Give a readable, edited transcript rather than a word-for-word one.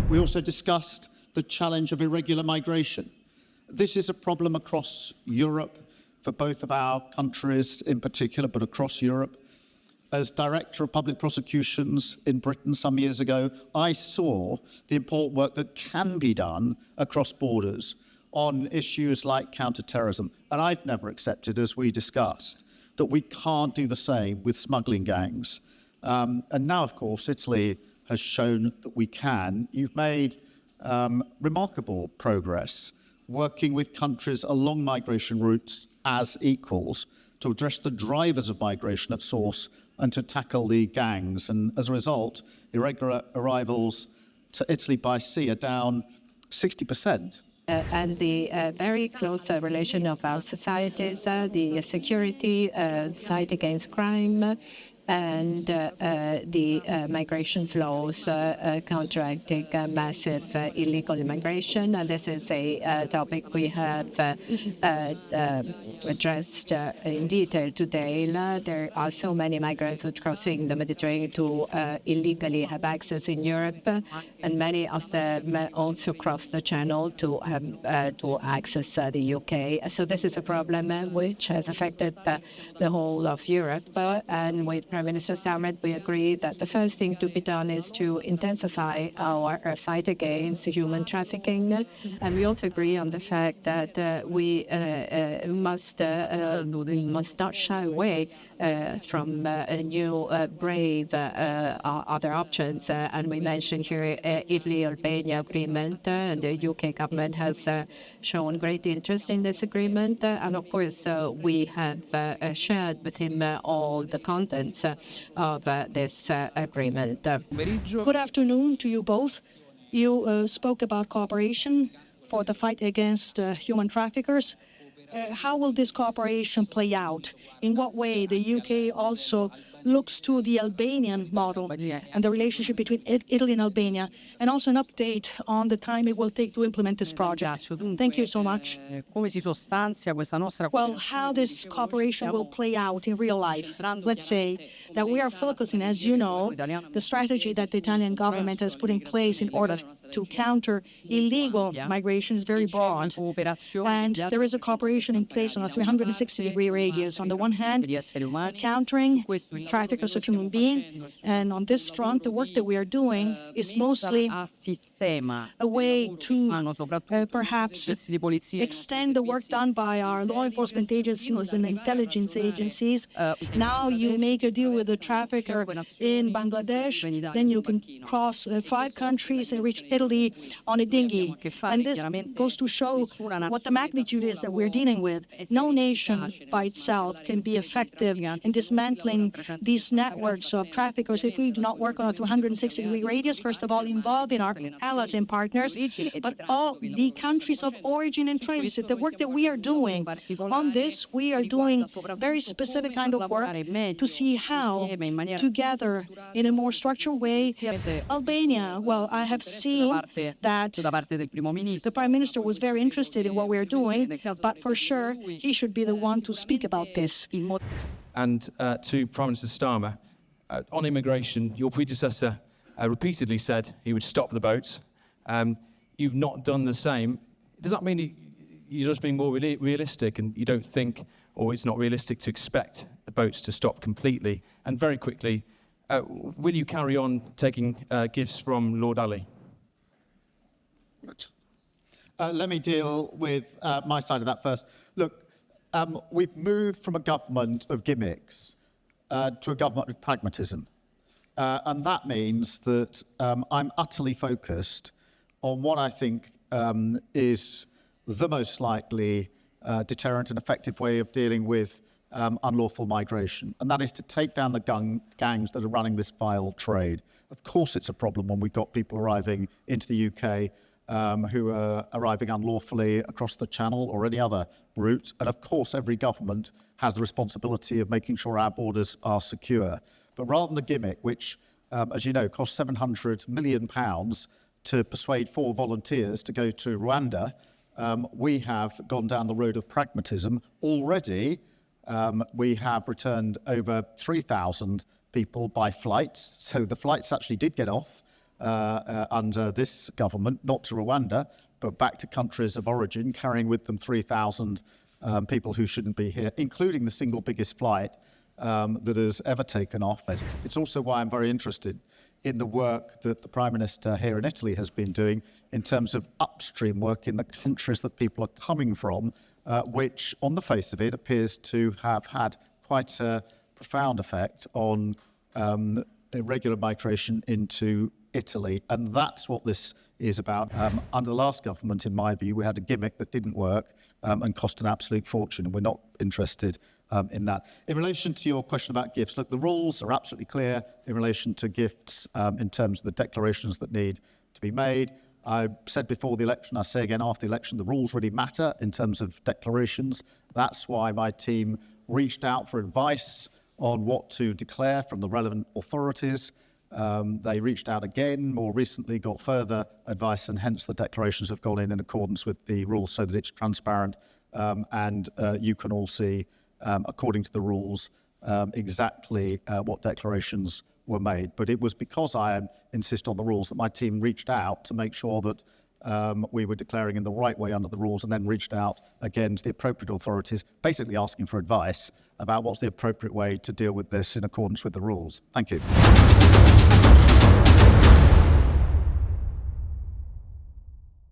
We also discussed the challenge of irregular migration. This is a problem across Europe for both of our countries in particular, but across Europe. As Director of Public Prosecutions in Britain some years ago, I saw the important work that can be done across borders on issues like counter-terrorism. And I've never accepted, as we discussed, that we can't do the same with smuggling gangs. And now, of course, Italy has shown that we can. You've made remarkable progress working with countries along migration routes as equals to address the drivers of migration at source and to tackle the gangs. And as a result, irregular arrivals to Italy by sea are down 60%. And the very close relation of our societies, the security, fight against crime, and the migration flows counteracting massive illegal immigration. And this is a topic we have addressed in detail today. There are so many migrants who are crossing the Mediterranean to illegally have access in Europe, and many of them also cross the Channel to access the UK. So this is a problem which has affected the whole of Europe, and with Prime Minister Starmer, we agree that the first thing to be done is to intensify our fight against human trafficking. And we also agree on the fact that we must not shy away from new, brave other options. And we mentioned here Italy-Albania agreement. And the UK government has shown great interest in this agreement. And of course, we have shared with him all the contents of this agreement. Good afternoon to you both. You spoke about cooperation for the fight against human traffickers. How will this cooperation play out? In what way the UK also looks to the Albanian model and the relationship between Italy and Albania, and also an update on the time it will take to implement this project? Thank you so much. Well, how this cooperation will play out in real life. Let's say that we are focusing, as you know, the strategy that the Italian government has put in place in order to counter illegal migration is very broad. And there is a cooperation in place on a 360-degree radius. On the one hand, countering traffickers of human beings, and on this front, the work that we are doing is mostly a way to perhaps extend the work done by our law enforcement agencies and intelligence agencies. Now you make a deal with a trafficker in Bangladesh, then you can cross 5 countries and reach Italy on a dinghy. And this goes to show what the magnitude is that we're dealing with. No nation by itself can be effective in dismantling these networks of traffickers if we do not work on a 260-degree radius, first of all, involving our allies and partners, but all the countries of origin and transit. The work that we are doing on this, we are doing very specific kind of work to see how, together in a more structured way, Albania, well, I have seen that the Prime Minister was very interested in what we are doing, but for sure, he should be the one to speak about this. And to Prime Minister Starmer, on immigration, your predecessor repeatedly said he would stop the boats. You've not done the same. Does that mean you're just being more realistic and you don't think, or it's not realistic to expect the boats to stop completely? And very quickly, will you carry on taking gifts from Lord Ali? Let me deal with my side of that first. Look, we've moved from a government of gimmicks to a government of pragmatism. And that means that I'm utterly focused on what I think is the most likely deterrent and effective way of dealing with unlawful migration. And that is to take down the gangs that are running this vile trade. Of course it's a problem when we've got people arriving into the UK who are arriving unlawfully across the Channel or any other route. And of course, every government has the responsibility of making sure our borders are secure. But rather than a gimmick, which, as you know, costs £700 million to persuade 4 volunteers to go to Rwanda, we have gone down the road of pragmatism. Already, we have returned over 3,000 people by flight. So the flights actually did get off. under this government, not to Rwanda, but back to countries of origin, carrying with them 3,000 people who shouldn't be here, including the single biggest flight that has ever taken off. It's also why I'm very interested in the work that the Prime Minister here in Italy has been doing in terms of upstream work in the countries that people are coming from, which on the face of it appears to have had quite a profound effect on irregular migration into Italy. And that's what this is about. Under the last government, in my view, we had a gimmick that didn't work and cost an absolute fortune, and we're not interested in that. In relation to your question about gifts, look, the rules are absolutely clear in relation to gifts in terms of the declarations that need to be made. I said before the election, I say again after the election, the rules really matter in terms of declarations. That's why my team reached out for advice on what to declare from the relevant authorities. They reached out again more recently, got further advice, and hence the declarations have gone in accordance with the rules so that it's transparent and you can all see, according to the rules, exactly what declarations were made. But it was because I insist on the rules that my team reached out to make sure that we were declaring in the right way under the rules, and then reached out again to the appropriate authorities, basically asking for advice about what's the appropriate way to deal with this in accordance with the rules. Thank you.